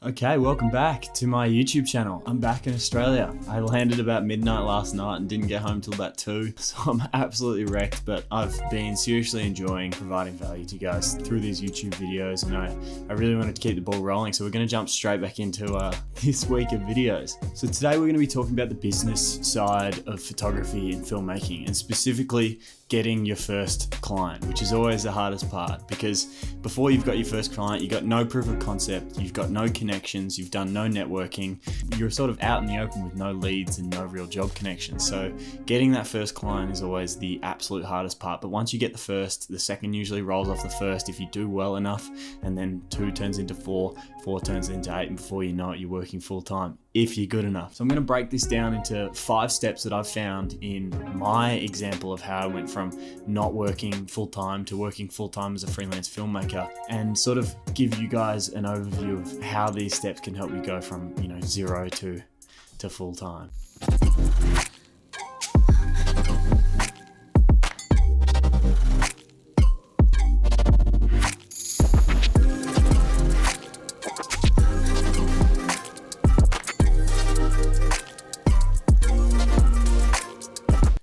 Okay, welcome back to my YouTube channel. I'm back in Australia. I landed about midnight last night and didn't get home till about 2, so I'm absolutely wrecked, but I've been seriously enjoying providing value to you guys through these YouTube videos, and I really wanted to keep the ball rolling, so we're going to jump straight back into this week of videos. So today we're going to be talking about the business side of photography and filmmaking, and specifically getting your first client, which is always the hardest part, because before you've got your first client, you've got no proof of concept, you've got no connections, you've done no networking, you're sort of out in the open with no leads and no real job connections. So getting that first client is always the absolute hardest part. But once you get the first, the second usually rolls off the first if you do well enough, and then 2 turns into 4, 4 turns into 8, and before you know it, you're working full time if you're good enough. So I'm going to break this down into 5 steps that I've found in my example of how I went from not working full-time to working full-time as a freelance filmmaker, and sort of give you guys an overview of how these steps can help you go from, 0 to full-time.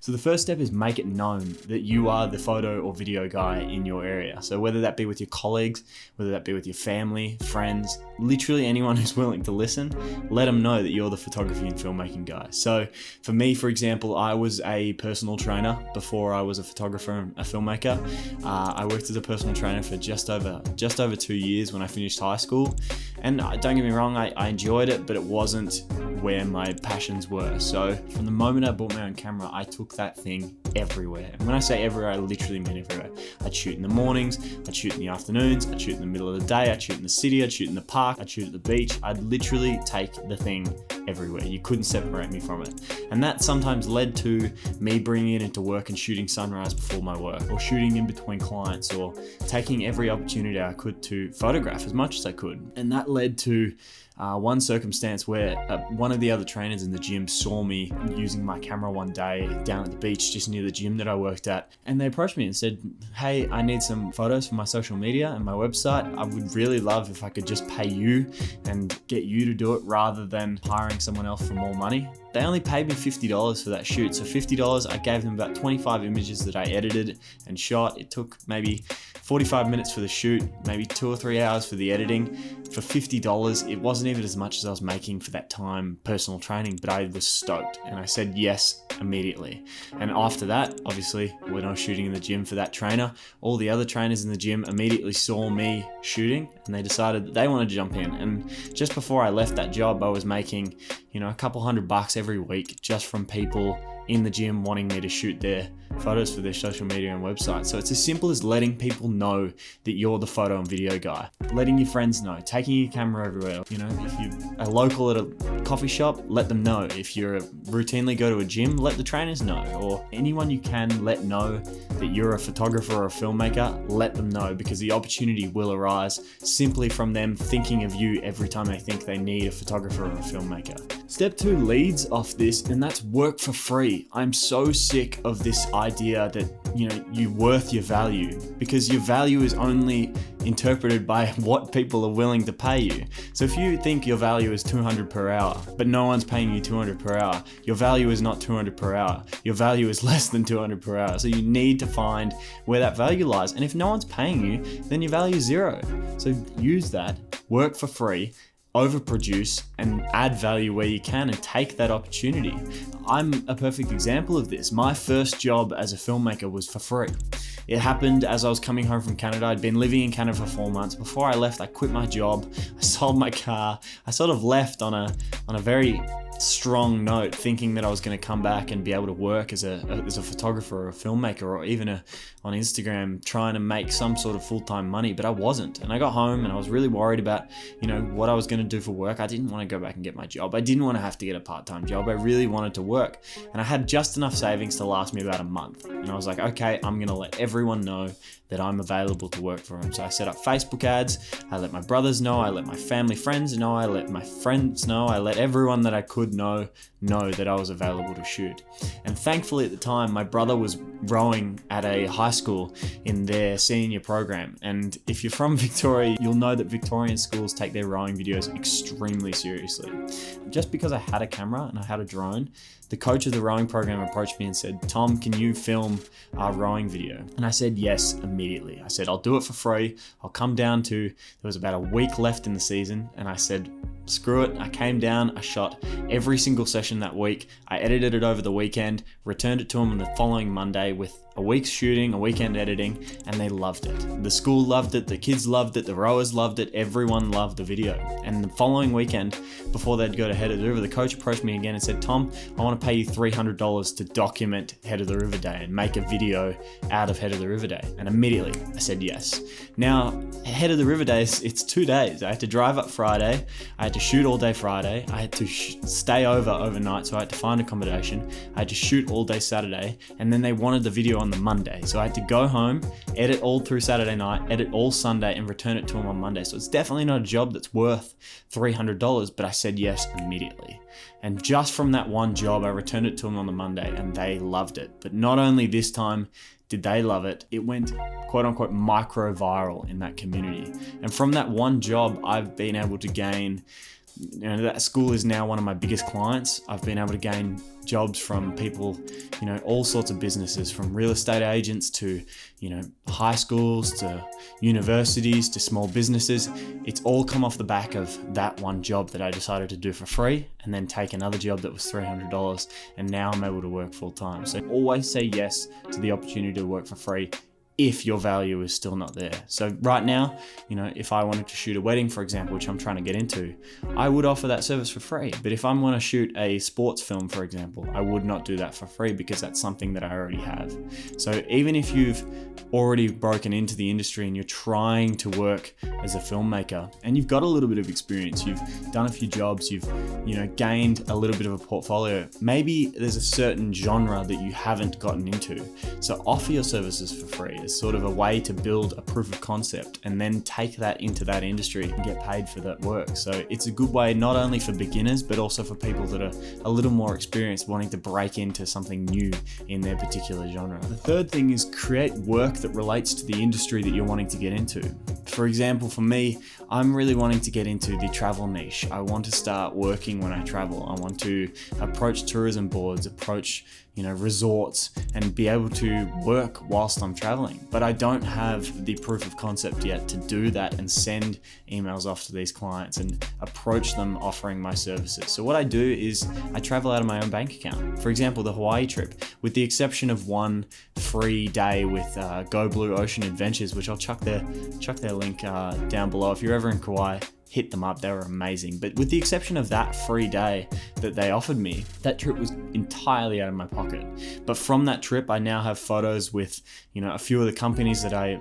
So the first step is make it known that you are the photo or video guy in your area. So whether that be with your colleagues, whether that be with your family, friends, literally anyone who's willing to listen, let them know that you're the photography and filmmaking guy. So for me, for example, I was a personal trainer before I was a photographer and a filmmaker. I worked as a personal trainer for just over 2 years when I finished high school. And don't get me wrong, I enjoyed it, but it wasn't where my passions were. So from the moment I bought my own camera, I took that thing everywhere. And when I say everywhere, I literally mean everywhere. I'd shoot in the mornings, I'd shoot in the afternoons, I'd shoot in the middle of the day, I'd shoot in the city, I'd shoot in the park, I'd shoot at the beach. I'd literally take the thing everywhere. You couldn't separate me from it. And that sometimes led to me bringing it into work and shooting sunrise before my work, or shooting in between clients, or taking every opportunity I could to photograph as much as I could. And that led to one circumstance where one of the other trainers in the gym saw me using my camera one day down at the beach just near the gym that I worked at, and they approached me and said, "Hey, I need some photos for my social media and my website. I would really love if I could just pay you and get you to do it rather than hiring someone else for more money." They only paid me $50 for that shoot. So $50, I gave them about 25 images that I edited and shot. It took maybe 45 minutes for the shoot, maybe 2 or 3 hours for the editing. For $50, it wasn't even as much as I was making for that time personal training, but I was stoked and I said yes immediately. And after that, obviously, when I was shooting in the gym for that trainer, all the other trainers in the gym immediately saw me shooting and they decided that they wanted to jump in. And just before I left that job, I was making, a couple $100 every week just from people in the gym wanting me to shoot their photos for their social media and website. So it's as simple as letting people know that you're the photo and video guy, letting your friends know, taking your camera everywhere. If you're a local at a coffee shop, let them know. If you're routinely go to a gym, let the trainers know, or anyone you can let know that you're a photographer or a filmmaker, let them know, because the opportunity will arise simply from them thinking of you every time they think they need a photographer or a filmmaker. Step 2 leads off this, and that's work for free. I'm so sick of this idea that, you're worth your value, because your value is only interpreted by what people are willing to pay you. So if you think your value is $200 per hour, but no one's paying you $200 per hour, your value is not $200 per hour. Your value is less than $200 per hour. So you need to find where that value lies. And if no one's paying you, then your value is 0. So use that, work for free, overproduce, and add value where you can, and take that opportunity. I'm a perfect example of this. My first job as a filmmaker was for free. It happened as I was coming home from Canada. I'd been living in Canada for 4 months. Before I left, I quit my job. I sold my car. I sort of left on a very strong note, thinking that I was going to come back and be able to work as a photographer or a filmmaker, or even on Instagram, trying to make some sort of full-time money, but I wasn't. And I got home and I was really worried about, what I was going to do for work. I didn't want to go back and get my job. I didn't want to have to get a part-time job. I really wanted to work, and I had just enough savings to last me about a month. And I was like, okay, I'm going to let everyone know that I'm available to work for them. So I set up Facebook ads. I let my brothers know. I let my family friends know. I let my friends know. I let everyone that I could know that I was available to shoot. And thankfully at the time, my brother was rowing at a high school in their senior program. And if you're from Victoria, you'll know that Victorian schools take their rowing videos extremely seriously. Just because I had a camera and I had a drone, the coach of the rowing program approached me and said, "Tom, can you film our rowing video?" And I said yes immediately. I said, "I'll do it for free. I'll come down to," there was about a week left in the season, and I said, screw it. I came down, I shot every single session that week. I edited it over the weekend, returned it to them on the following Monday with a week's shooting, a weekend editing, and they loved it. The school loved it, the kids loved it, the rowers loved it, everyone loved the video. And the following weekend, before they'd go to Head of the River, the coach approached me again and said, "Tom, I want to pay you $300 to document Head of the River Day and make a video out of Head of the River Day." And immediately I said yes. Now, Head of the River Day, it's 2 days. I had to drive up Friday, I had to shoot all day Friday, I had to stay overnight, so I had to find accommodation, I had to shoot all day Saturday, and then they wanted the video on the Monday. So I had to go home, edit all through Saturday night, edit all Sunday, and return it to them on Monday. So it's definitely not a job that's worth $300, but I said yes immediately. And just from that one job, I returned it to them on the Monday and they loved it. But not only this time did they love it, it went quote unquote micro viral in that community. And from that one job, I've been able to gain, that school is now one of my biggest clients. I've been able to gain jobs from people, all sorts of businesses, from real estate agents to, high schools to universities to small businesses. It's all come off the back of that one job that I decided to do for free and then take another job that was $300. And now I'm able to work full time. So always say yes to the opportunity to work for free if your value is still not there. So right now, if I wanted to shoot a wedding, for example, which I'm trying to get into, I would offer that service for free. But if I'm going to shoot a sports film, for example, I would not do that for free because that's something that I already have. So even if you've already broken into the industry and you're trying to work as a filmmaker and you've got a little bit of experience, you've done a few jobs, you've gained a little bit of a portfolio, maybe there's a certain genre that you haven't gotten into. So offer your services for free. It's sort of a way to build a proof of concept and then take that into that industry and get paid for that work. So it's a good way not only for beginners, but also for people that are a little more experienced wanting to break into something new in their particular genre. The third thing is create work that relates to the industry that you're wanting to get into. For example, for me, I'm really wanting to get into the travel niche. I want to start working when I travel. I want to approach tourism boards, approach resorts, and be able to work whilst I'm traveling. But I don't have the proof of concept yet to do that and send emails off to these clients and approach them offering my services. So what I do is I travel out of my own bank account. For example, the Hawaii trip, with the exception of one free day with Go Blue Ocean Adventures, which I'll chuck their link down below. If you're ever in Kauai, hit them up, they were amazing. But with the exception of that free day that they offered me, that trip was entirely out of my pocket. But from that trip, I now have photos with, a few of the companies that I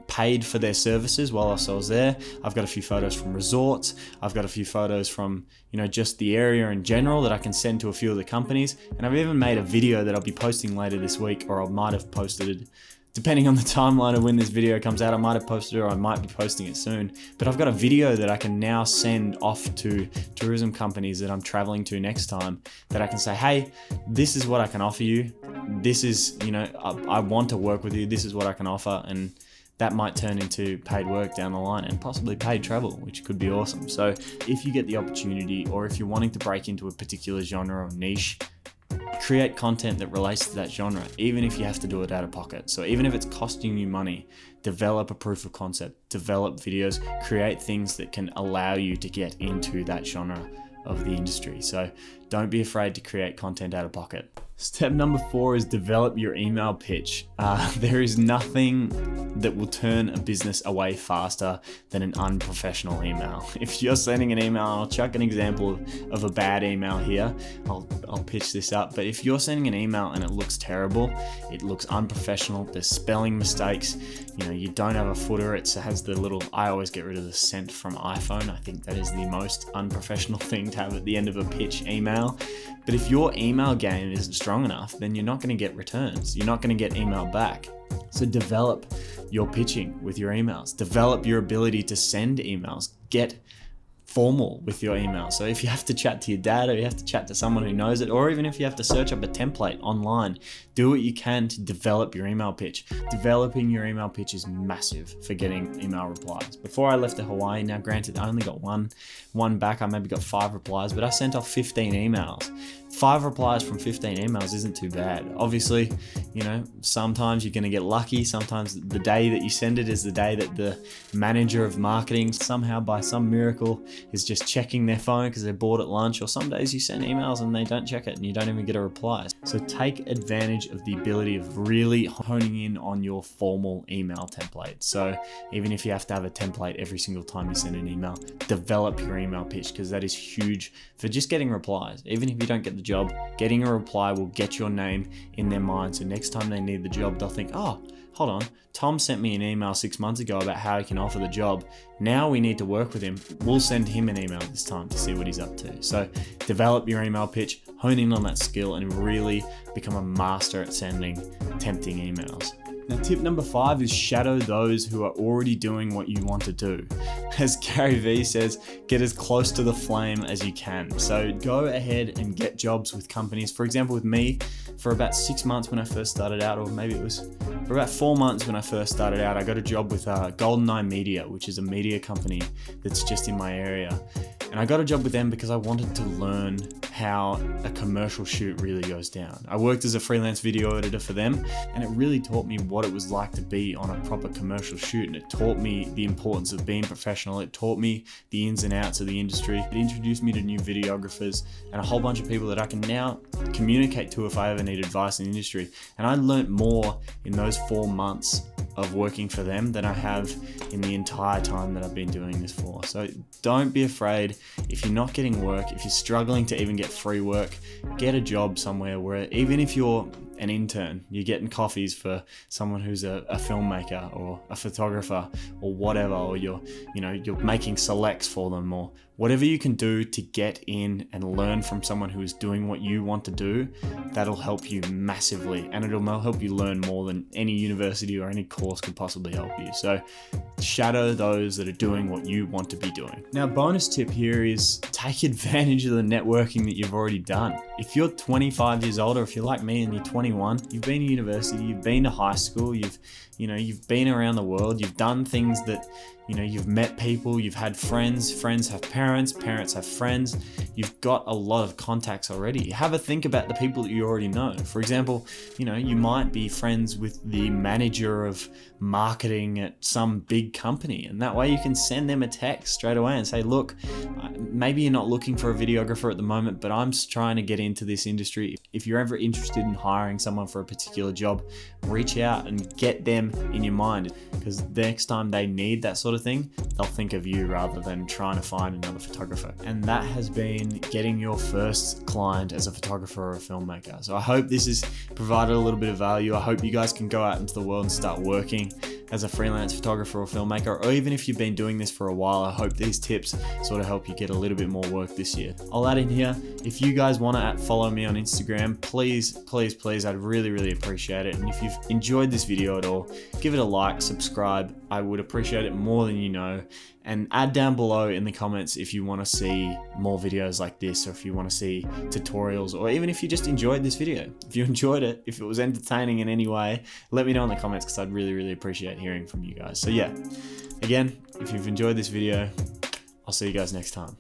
paid for their services while I was there. I've got a few photos from resorts. I've got a few photos from, just the area in general that I can send to a few of the companies. And I've even made a video that I'll be posting later this week, or I might have posted it depending on the timeline of when this video comes out. I might have posted it or I might be posting it soon. But I've got a video that I can now send off to tourism companies that I'm traveling to next time, that I can say, hey, this is what I can offer you. This is, I want to work with you. This is what I can offer. And that might turn into paid work down the line and possibly paid travel, which could be awesome. So if you get the opportunity, or if you're wanting to break into a particular genre or niche, create content that relates to that genre, even if you have to do it out of pocket. So even if it's costing you money, develop a proof of concept, develop videos, create things that can allow you to get into that genre of the industry. So don't be afraid to create content out of pocket. Step number 4 is develop your email pitch. There is nothing that will turn a business away faster than an unprofessional email. If you're sending an email, I'll chuck an example of a bad email here. I'll pitch this up. But if you're sending an email and it looks terrible, it looks unprofessional, there's spelling mistakes, you don't have a footer, it has the little, I always get rid of the sent from iPhone. I think that is the most unprofessional thing to have at the end of a pitch email. But if your email game isn't strong enough, then you're not going to get returns. You're not going to get email back. So develop your pitching with your emails. Develop your ability to send emails. Get formal with your email. So if you have to chat to your dad, or you have to chat to someone who knows it, or even if you have to search up a template online, do what you can to develop your email pitch. Developing your email pitch is massive for getting email replies. Before I left to Hawaii, now granted I only got one back, I maybe got 5 replies, but I sent off 15 emails. 5 replies from 15 emails isn't too bad. Obviously, sometimes you're going to get lucky. Sometimes the day that you send it is the day that the manager of marketing somehow by some miracle is just checking their phone because they're bored at lunch, or some days you send emails and they don't check it and you don't even get a reply. So take advantage of the ability of really honing in on your formal email template. So even if you have to have a template every single time you send an email, develop your email pitch, because that is huge for just getting replies. Even if you don't get the job, getting a reply will get your name in their mind. So next time they need the job, they'll think, oh, hold on, Tom sent me an email 6 months ago about how he can offer the job. Now we need to work with him. We'll send him an email this time to see what he's up to. So develop your email pitch, hone in on that skill, and really become a master at sending tempting emails. Now, tip number 5 is shadow those who are already doing what you want to do. As Gary Vee says, get as close to the flame as you can. So go ahead and get jobs with companies. For example, with me, for about 6 months when I first started out, or maybe it was for about 4 months when I first started out, I got a job with GoldenEye Media, which is a media company that's just in my area. And I got a job with them because I wanted to learn how a commercial shoot really goes down. I worked as a freelance video editor for them, and it really taught me what it was like to be on a proper commercial shoot. And it taught me the importance of being professional. It taught me the ins and outs of the industry. It introduced me to new videographers and a whole bunch of people that I can now communicate to if I ever need advice in the industry. And I learned more in those 4 months of working for them than I have in the entire time that I've been doing this for. So don't be afraid. If you're not getting work, if you're struggling to even get free work, get a job somewhere where, even if you're an intern, you're getting coffees for someone who's a filmmaker or a photographer or whatever, or you're making selects for them, or whatever you can do to get in and learn from someone who is doing what you want to do. That'll help you massively, and it'll help you learn more than any university or any course could possibly help you. So shadow those that are doing what you want to be doing. Now, bonus tip here is take advantage of the networking that you've already done. If you're 25 years old, or if you're like me and you're 21, you've been to university, you've been to high school, you've been around the world, you've done things that, you've met people, you've had friends have parents have friends, you've got a lot of contacts already. Have a think about the people that you already know. For example, you might be friends with the manager of marketing at some big company, and that way you can send them a text straight away and say, look, maybe you're not looking for a videographer at the moment, but I'm trying to get into this industry. If you're ever interested in hiring someone for a particular job, reach out and get them in your mind, because next time they need that sort of thing, they'll think of you rather than trying to find another photographer. And that has been getting your first client as a photographer or a filmmaker. So I hope this has provided a little bit of value. I hope you guys can go out into the world and start working as a freelance photographer or filmmaker, or even if you've been doing this for a while, I hope these tips sort of help you get a little bit more work this year. I'll add in here, if you guys want to follow me on Instagram, please, I'd really appreciate it. And if you've enjoyed this video at all, give it a like, subscribe. I would appreciate it more than you know. And add down below in the comments if you want to see more videos like this, or if you want to see tutorials, or even if you just enjoyed this video. If you enjoyed it, if it was entertaining in any way, let me know in the comments, because I'd really appreciate hearing from you guys. So yeah, again, if you've enjoyed this video, I'll see you guys next time.